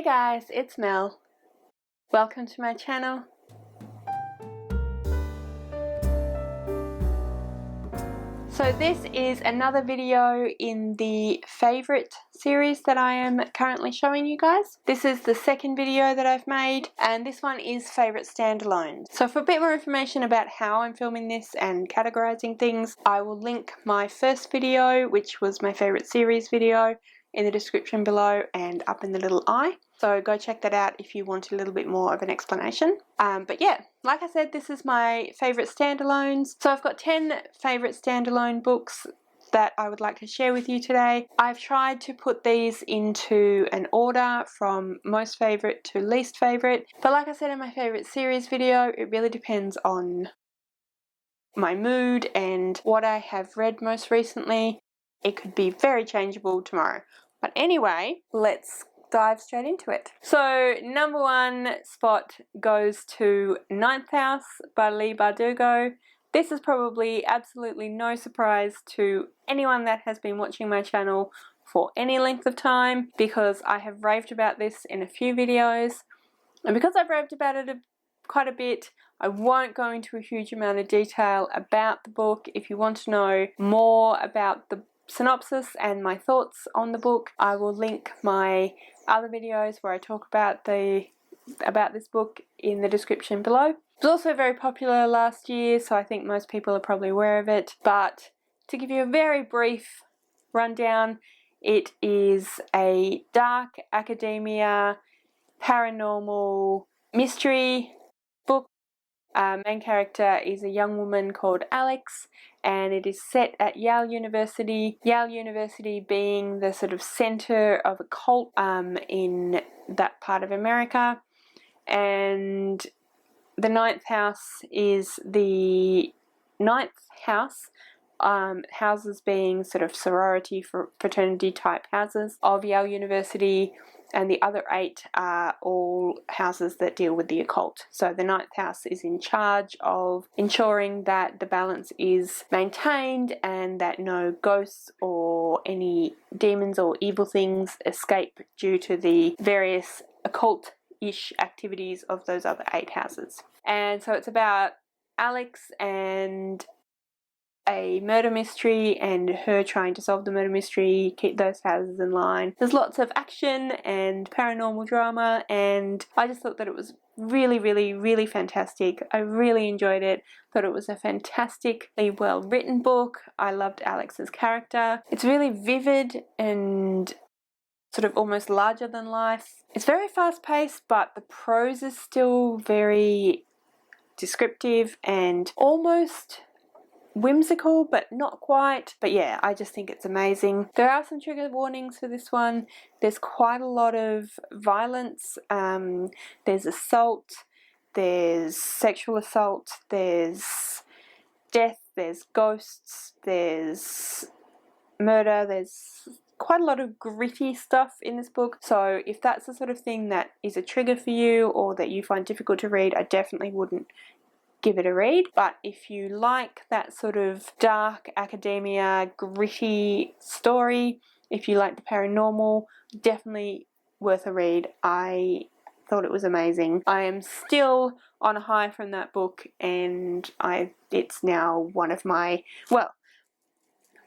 Hey guys, it's Mel. Welcome to my channel. So this is another video in the favourite series that I am currently showing you guys. This is the second video that I've made, and this one is favourite standalone. So for a bit more information about how I'm filming this and categorising things, I will link my first video, which was my favourite series video, in the description below and up in the little eye. So go check that out if you want a little bit more of an explanation. But yeah, like I said, this is my favourite standalones. So I've got 10 favourite standalone books that I would like to share with you today. I've tried to put these into an order from most favourite to least favourite. But like I said in my favourite series video, it really depends on my mood and what I have read most recently. It could be very changeable tomorrow. But anyway, let's dive straight into it. So number one spot goes to Ninth House by Leigh Bardugo. This is probably absolutely no surprise to anyone that has been watching my channel for any length of time, because I have raved about this in a few videos, and because I've raved about it quite a bit, I won't go into a huge amount of detail about the book. If you want to know more about the synopsis and my thoughts on the book, I will link my other videos where I talk about this book in the description below. It was also very popular last year, so I think most people are probably aware of it. But to give you a very brief rundown, it is a dark academia, paranormal mystery book. Main character is a young woman called Alex, and it is set at Yale University. Yale University being the sort of center of a cult in that part of America. And the ninth house is the ninth house, houses being sort of sorority, fraternity type houses of Yale University, and the other 8 are all houses that deal with the occult. So the ninth house is in charge of ensuring that the balance is maintained and that no ghosts or any demons or evil things escape due to the various occult-ish activities of those other 8 houses. And so it's about Alex and a murder mystery and her trying to solve the murder mystery, keep those houses in line. There's lots of action and paranormal drama, and I just thought that it was really fantastic. I really enjoyed it. Thought it was a fantastically well written book. I loved Alex's character. It's really vivid and sort of almost larger than life. It's very fast paced, but the prose is still very descriptive and almost whimsical, but not quite. But yeah, I just think it's amazing. There are some trigger warnings for this one. There's quite a lot of violence. There's assault, there's sexual assault, there's death, there's ghosts, there's murder, there's quite a lot of gritty stuff in this book. So if that's the sort of thing that is a trigger for you or that you find difficult to read, I definitely wouldn't give it a read. But if you like that sort of dark academia, gritty story, if you like the paranormal, definitely worth a read. I thought it was amazing. I am still on a high from that book, and it's now one of my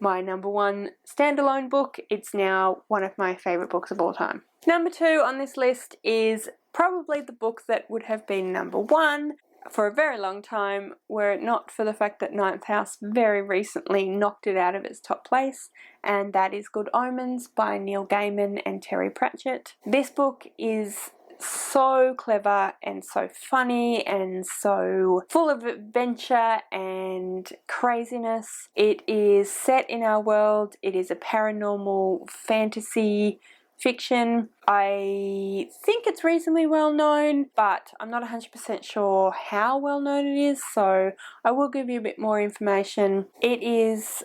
number one standalone book. It's now one of my favourite books of all time. Number 2 on this list is probably the book that would have been number 1 for a very long time, were it not for the fact that Ninth House very recently knocked it out of its top place, and that is Good Omens by Neil Gaiman and Terry Pratchett. This book is so clever and so funny and so full of adventure and craziness. It is set in our world. It is a paranormal fantasy fiction. I think it's reasonably well known, but I'm not 100% sure how well known it is, so I will give you a bit more information. It is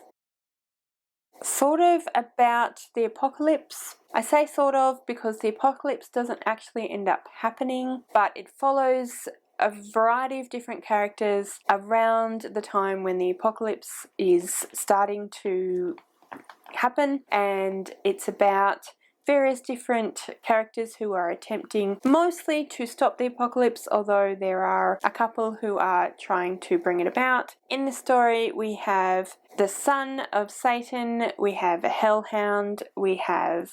sort of about the apocalypse. I say sort of because the apocalypse doesn't actually end up happening, but it follows a variety of different characters around the time when the apocalypse is starting to happen, and it's about various different characters who are attempting mostly to stop the apocalypse, although there are a couple who are trying to bring it about. In the story we have the son of Satan, we have a hellhound, we have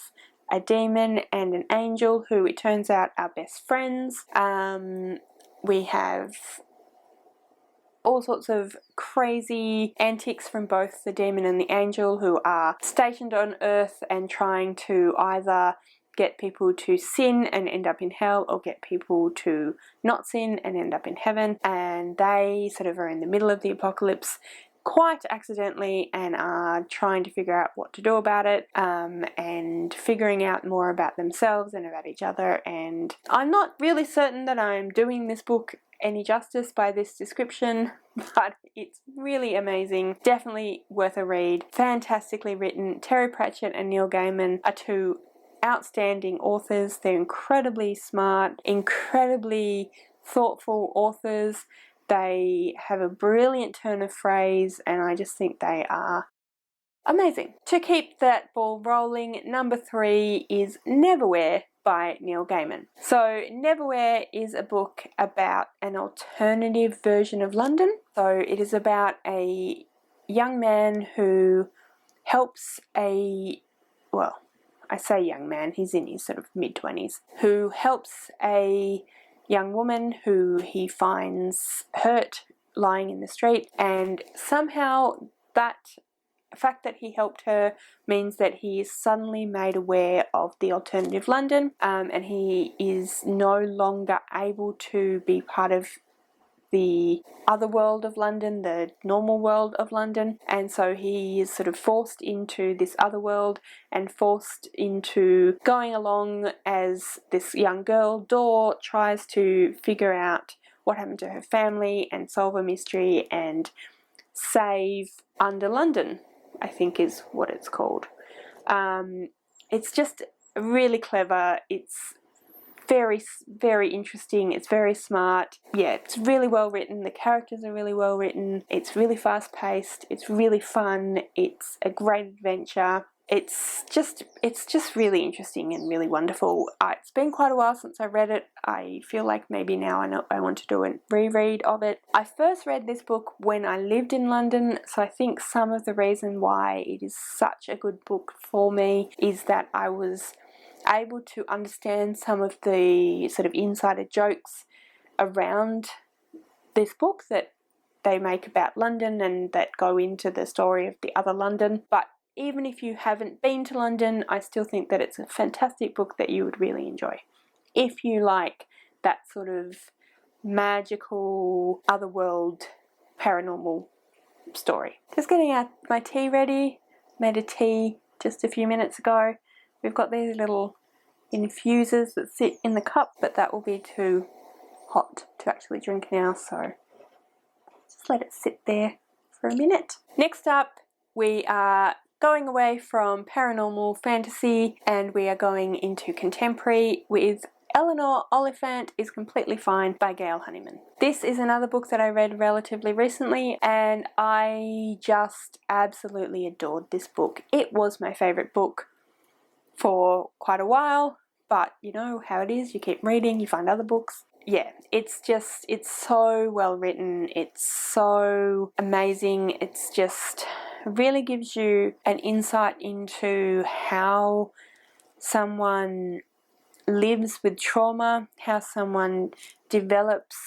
a demon and an angel who it turns out are best friends. We have all sorts of crazy antics from both the demon and the angel who are stationed on Earth and trying to either get people to sin and end up in hell or get people to not sin and end up in heaven, and they sort of are in the middle of the apocalypse quite accidentally and are trying to figure out what to do about it, and figuring out more about themselves and about each other. And I'm not really certain that I'm doing this book any justice by this description, but it's really amazing. Definitely worth a read. Fantastically written. Terry Pratchett and Neil Gaiman are two outstanding authors. They're incredibly smart, incredibly thoughtful authors. They have a brilliant turn of phrase, and I just think they are amazing. To keep that ball rolling, number 3 is Neverwhere by Neil Gaiman. So Neverwhere is a book about an alternative version of London. So it is about a young man who helps I say young man, he's in his sort of mid-20s, who helps a young woman who he finds hurt lying in the street, and somehow that fact that he helped her means that he is suddenly made aware of the alternative London, and he is no longer able to be part of the other world of London, the normal world of London, and so he is sort of forced into this other world and forced into going along as this young girl, Dor, tries to figure out what happened to her family and solve a mystery and save Under London, I think is what it's called. It's just really clever. It's very, very interesting. It's very smart. Yeah, it's really well written. The characters are really well written. It's really fast paced. It's really fun. It's a great adventure. It's just really interesting and really wonderful. It's been quite a while since I read it. I feel like maybe now I want to do a reread of it. I first read this book when I lived in London, so I think some of the reason why it is such a good book for me is that I was able to understand some of the sort of insider jokes around this book that they make about London and that go into the story of the other London. But even if you haven't been to London, I still think that it's a fantastic book that you would really enjoy if you like that sort of magical, otherworld, paranormal story. Just getting out my tea ready. Made a tea just a few minutes ago. We've got these little infusers that sit in the cup, but that will be too hot to actually drink now, so just let it sit there for a minute. Next up, we are going away from paranormal fantasy and we are going into contemporary with Eleanor, Oliphant is Completely Fine by Gail Honeyman. This is another book that I read relatively recently and I just absolutely adored this book. It was my favourite book for quite a while, but you know how it is, you keep reading, you find other books. Yeah, it's so well written, it's so amazing, it's just really gives you an insight into how someone lives with trauma, how someone develops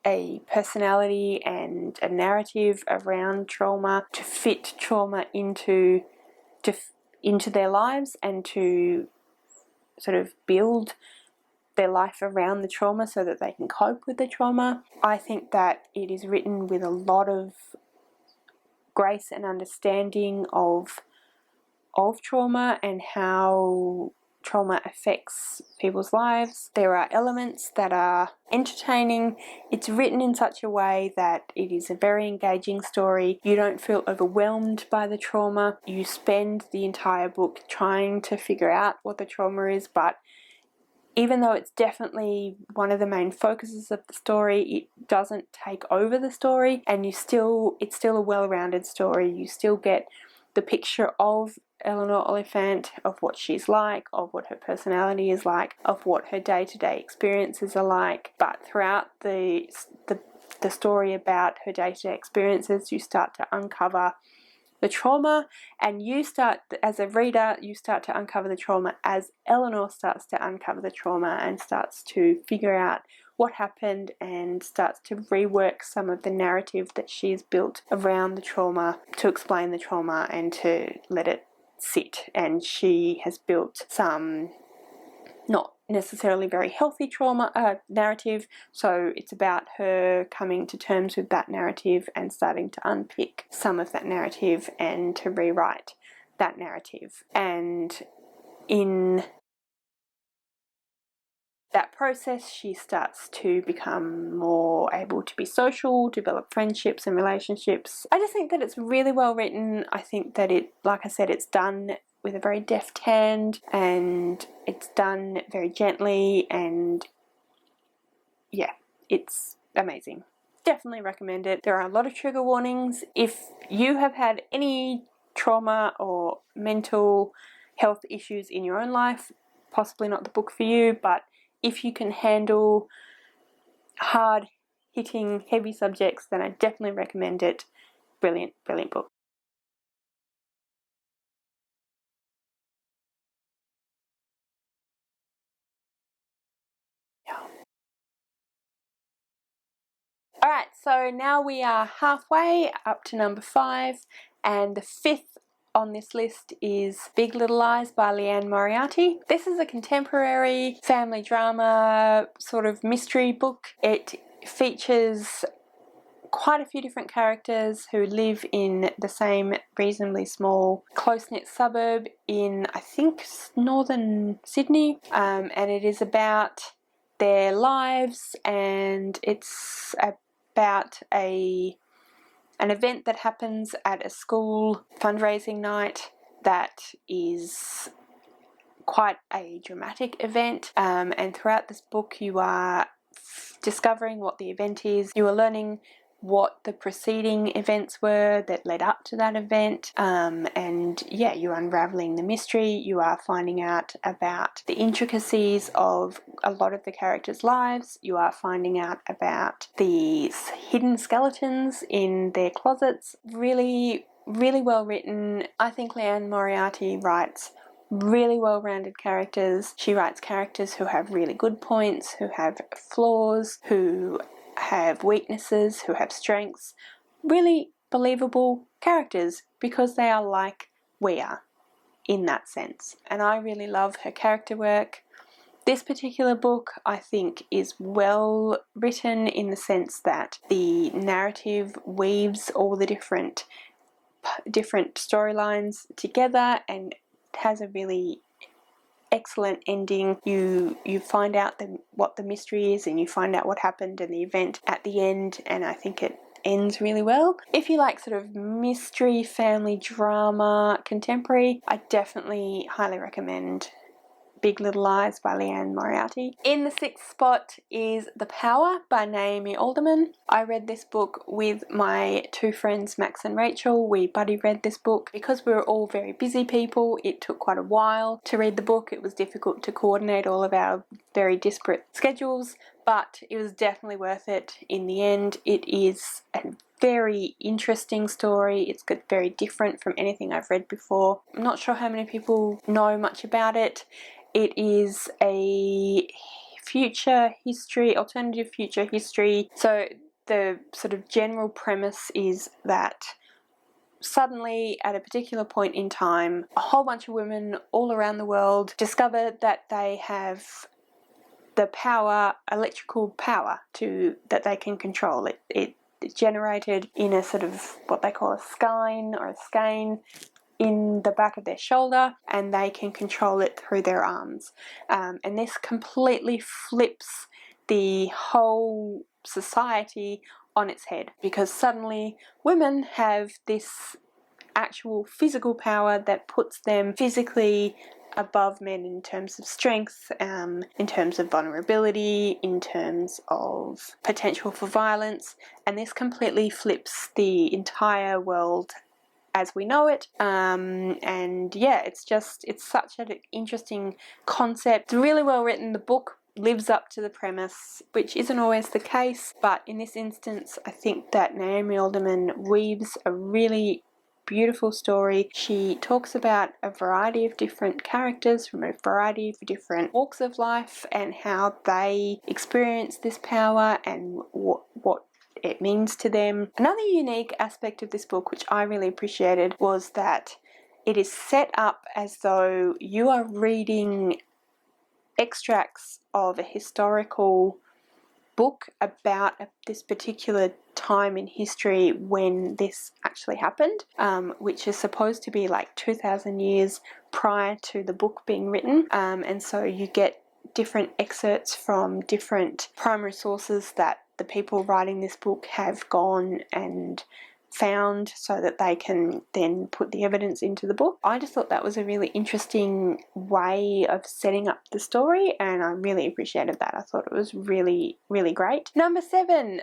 a personality and a narrative around trauma to fit trauma into their lives and to sort of build their life around the trauma so that they can cope with the trauma. I think that it is written with a lot of grace and understanding of trauma and how trauma affects people's lives. There are elements that are entertaining. It's written in such a way that it is a very engaging story. You don't feel overwhelmed by the trauma. You spend the entire book trying to figure out what the trauma is, but even though it's definitely one of the main focuses of the story, it doesn't take over the story, and it's still a well-rounded story. You still get the picture of Eleanor Oliphant, of what she's like, of what her personality is like, of what her day-to-day experiences are like. But throughout the story about her day-to-day experiences, you start to uncover the trauma, and you start, as a reader, you start to uncover the trauma as Eleanor starts to uncover the trauma and starts to figure out what happened and starts to rework some of the narrative that she's built around the trauma to explain the trauma and to let it sit. And she has built some not necessarily very healthy trauma narrative, so it's about her coming to terms with that narrative and starting to unpick some of that narrative and to rewrite that narrative. And in that process, she starts to become more able to be social, develop friendships and relationships. I just think that it's really well written. I think that it, like I said, it's done with a very deft hand, and it's done very gently, and yeah, it's amazing. Definitely recommend it. There are a lot of trigger warnings. If you have had any trauma or mental health issues in your own life, possibly not the book for you, but if you can handle hard hitting, heavy subjects, then I definitely recommend it. Brilliant, brilliant book. Alright, so now we are halfway up to number 5, and the 5th on this list is Big Little Lies by Liane Moriarty. This is a contemporary family drama sort of mystery book. It features quite a few different characters who live in the same reasonably small close-knit suburb in, I think, northern Sydney, and it is about their lives, and it's about an event that happens at a school fundraising night that is quite a dramatic event, and throughout this book you are discovering what the event is. You are learning what the preceding events were that led up to that event, and yeah, you're unraveling the mystery. You are finding out about the intricacies of a lot of the characters' lives. You are finding out about these hidden skeletons in their closets. Really, really well written. I think Liane Moriarty writes really well-rounded characters. She writes characters who have really good points, who have flaws, who have weaknesses, who have strengths. Really believable characters because they are like we are in that sense. And I really love her character work. This particular book, I think, is well written in the sense that the narrative weaves all the different storylines together and has a really excellent ending. You find out what the mystery is, and you find out what happened in the event at the end, and I think it ends really well. If you like sort of mystery, family drama, contemporary, I definitely highly recommend Big Little Lies by Liane Moriarty. In the 6th spot is The Power by Naomi Alderman. I read this book with my 2 friends Max and Rachel. We buddy read this book. Because we were all very busy people, it took quite a while to read the book. It was difficult to coordinate all of our very disparate schedules, but it was definitely worth it in the end. It is a very interesting story. It's very different from anything I've read before. I'm not sure how many people know much about it. It is a future history, alternative future history. So the sort of general premise is that suddenly at a particular point in time, a whole bunch of women all around the world discover that they have the power, electrical power, that they can control. It's generated in a sort of what they call a skein or a skein in the back of their shoulder, and they can control it through their arms. And this completely flips the whole society on its head, because suddenly women have this actual physical power that puts them physically above men in terms of strength, in terms of vulnerability, in terms of potential for violence, and this completely flips the entire world as we know it. And yeah, it's such an interesting concept. It's really well written. The book lives up to the premise, which isn't always the case, but in this instance I think that Naomi Alderman weaves a really beautiful story. She talks about a variety of different characters from a variety of different walks of life and how they experience this power and what it means to them. Another unique aspect of this book, which I really appreciated, was that it is set up as though you are reading extracts of a historical book about this particular time in history when this actually happened, which is supposed to be like 2,000 years prior to the book being written, and so you get different excerpts from different primary sources that the people writing this book have gone and found so that they can then put the evidence into the book. I just thought that was a really interesting way of setting up the story, and I really appreciated that. I thought it was really, really great. Number 7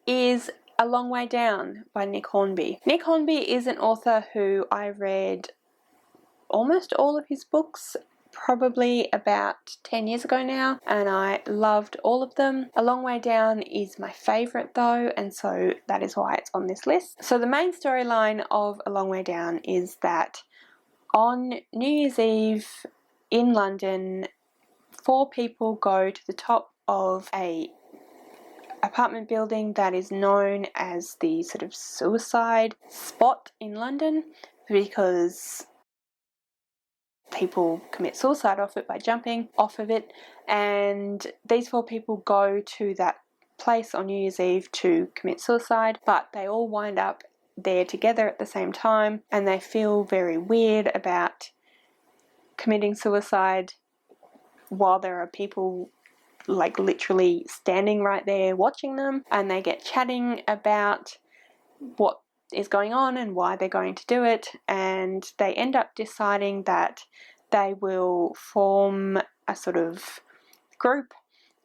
is A Long Way Down by Nick Hornby. Nick Hornby is an author who I read almost all of his books probably about 10 years ago now, and I loved all of them. A Long Way Down is my favourite though, and so that is why it's on this list. So the main storyline of A Long Way Down is that on New Year's Eve in London, 4 people go to the top of a apartment building that is known as the sort of suicide spot in London, because people commit suicide off it by jumping off of it, and these 4 people go to that place on New Year's Eve to commit suicide, but they all wind up there together at the same time, and they feel very weird about committing suicide while there are people like literally standing right there watching them, and they get chatting about what is going on and why they're going to do it, and they end up deciding that they will form a sort of group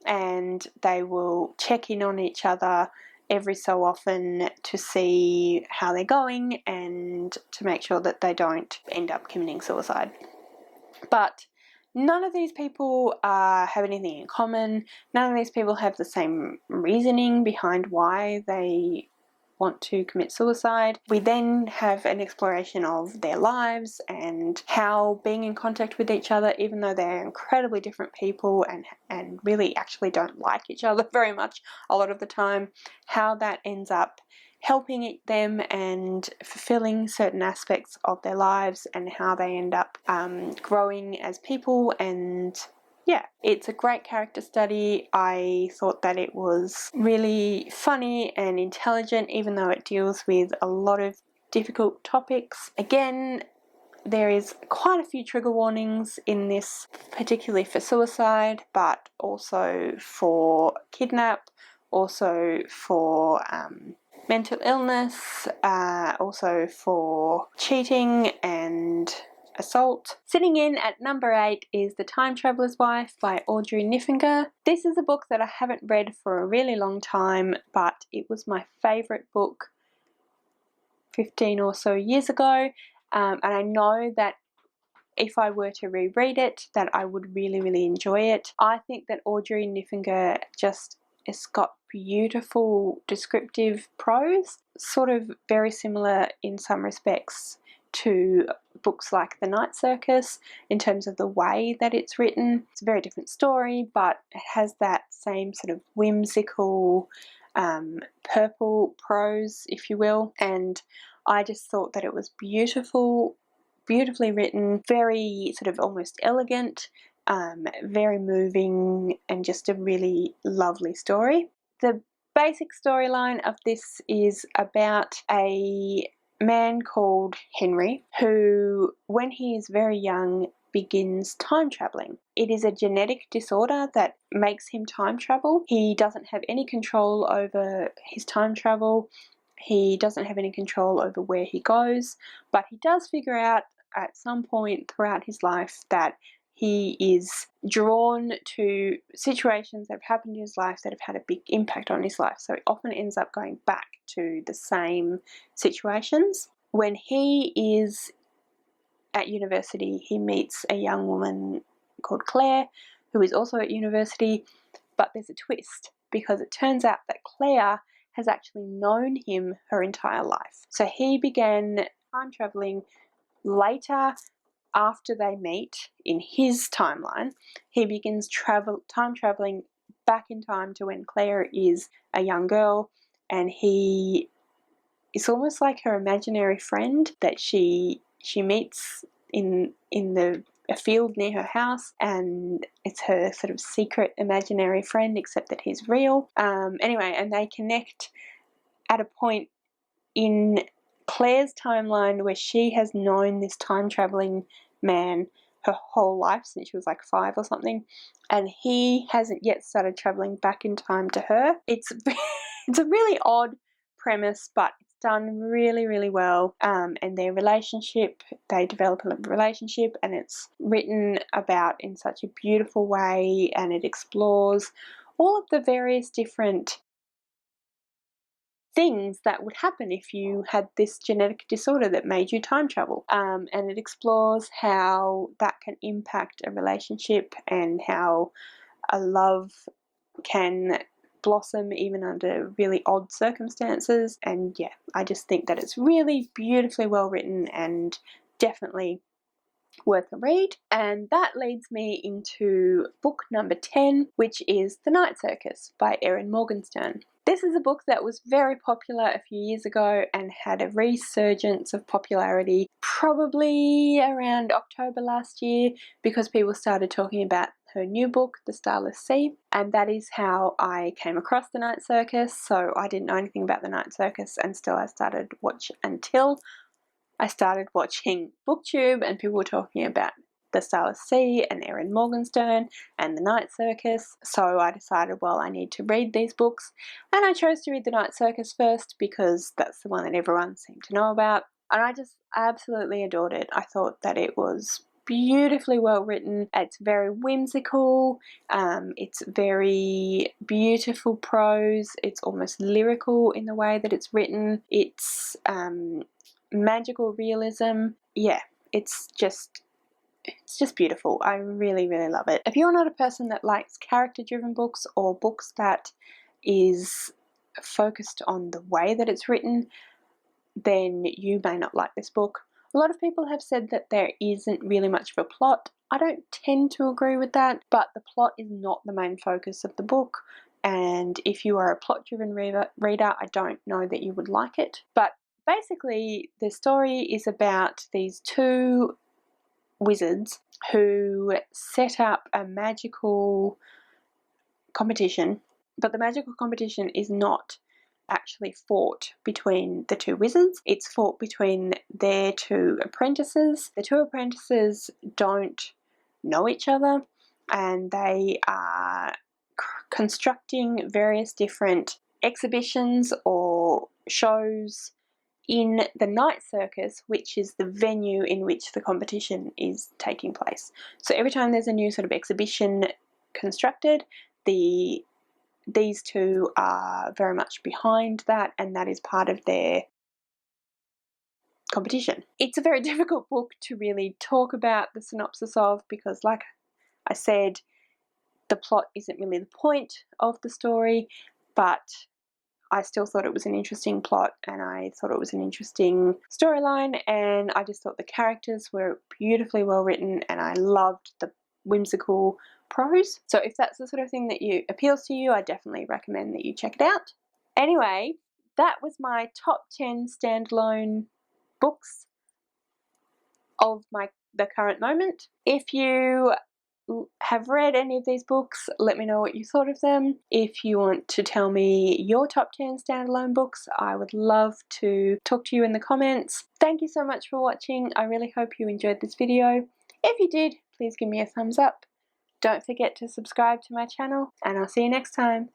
and they will check in on each other every so often to see how they're going and to make sure that they don't end up committing suicide. But none of these people have anything in common. None of these people have the same reasoning behind why they want to commit suicide. We then have an exploration of their lives and how being in contact with each other, even though they're incredibly different people and really actually don't like each other very much a lot of the time, how that ends up helping them and fulfilling certain aspects of their lives, and how they end up growing as people. And yeah, it's a great character study. I thought that it was really funny and intelligent, even though it deals with a lot of difficult topics. Again, there is quite a few trigger warnings in this, particularly for suicide, but also for kidnap, also for mental illness, also for cheating and assault. Sitting in at number 8 is The Time Traveller's Wife by Audrey Niffinger. This is a book that I haven't read for a really long time, but it was my favourite book 15 or so years ago, and I know that if I were to reread it, that I would really, really enjoy it. I think that Audrey Niffinger it's got beautiful descriptive prose, sort of very similar in some respects to books like The Night Circus in terms of the way that it's written. It's a very different story, but it has that same sort of whimsical purple prose, if you will, and I just thought that it was beautiful, beautifully written, very sort of almost elegant, very moving, and just a really lovely story. The basic storyline of this is about a man called Henry who, when he is very young, begins time traveling. It is a genetic disorder that makes him time travel. He doesn't have any control over his time travel. He doesn't have any control over where he goes, but he does figure out at some point throughout his life that he is drawn to situations that have happened in his life that have had a big impact on his life. So he often ends up going back to the same situations. when he is at university, he meets a young woman called Claire, who is also at university, but there's a twist, because it turns out that Claire has actually known him her entire life. So he began time traveling later, after they meet in his timeline. He begins time traveling back in time to when Claire is a young girl, and he is almost like her imaginary friend that she meets in a field near her house, and it's her sort of secret imaginary friend, except that he's real. Anyway, and they connect at a point in Claire's timeline where she has known this time-travelling man her whole life, since she was like 5 or something, and he hasn't yet started travelling back in time to her. It's a really odd premise, but it's done really, really well. And their relationship, they develop a relationship, and it's written about in such a beautiful way, and it explores all of the various different things that would happen if you had this genetic disorder that made you time travel. And it explores how that can impact a relationship, and how a love can blossom even under really odd circumstances. And yeah, I just think that it's really beautifully well written and definitely worth a read. And that leads me into book number 10, which is The Night Circus by Erin Morganstern. This is a book that was very popular a few years ago and had a resurgence of popularity probably around October last year, because people started talking about her new book, The Starless Sea, and that is how I came across The Night Circus. So I didn't know anything about The Night Circus until I started watching BookTube, and people were talking about The Starless Sea and Erin Morganstern and The Night Circus. So I decided, well, I need to read these books, and I chose to read The Night Circus first because that's the one that everyone seemed to know about, and I just absolutely adored it. I thought that it was beautifully well written. It's very whimsical, it's very beautiful prose, it's almost lyrical in the way that it's written, it's magical realism. Yeah, it's just beautiful. I really, really love it. If you're not a person that likes character-driven books or books that is focused on the way that it's written, then you may not like this book. A lot of people have said that there isn't really much of a plot. I don't tend to agree with that, but the plot is not the main focus of the book, and if you are a plot-driven reader, I don't know that you would like it. But basically, the story is about these two wizards who set up a magical competition, but the magical competition is not actually fought between the two wizards. It's fought between their two apprentices. The two apprentices don't know each other, and they are constructing various different exhibitions or shows in the Night Circus, which is the venue in which the competition is taking place. So every time there's a new sort of exhibition constructed, these two are very much behind that, and that is part of their competition. It's a very difficult book to really talk about the synopsis of, because like I said, the plot isn't really the point of the story, but I still thought it was an interesting plot, and I thought it was an interesting storyline, and I just thought the characters were beautifully well written, and I loved the whimsical prose. So if that's the sort of thing that appeals to you, I definitely recommend that you check it out. Anyway, that was my top 10 standalone books of the current moment. If you have read any of these books, let me know what you thought of them. If you want to tell me your top 10 standalone books, I would love to talk to you in the comments. Thank you so much for watching. I really hope you enjoyed this video. If you did, please give me a thumbs up. Don't forget to subscribe to my channel, and I'll see you next time.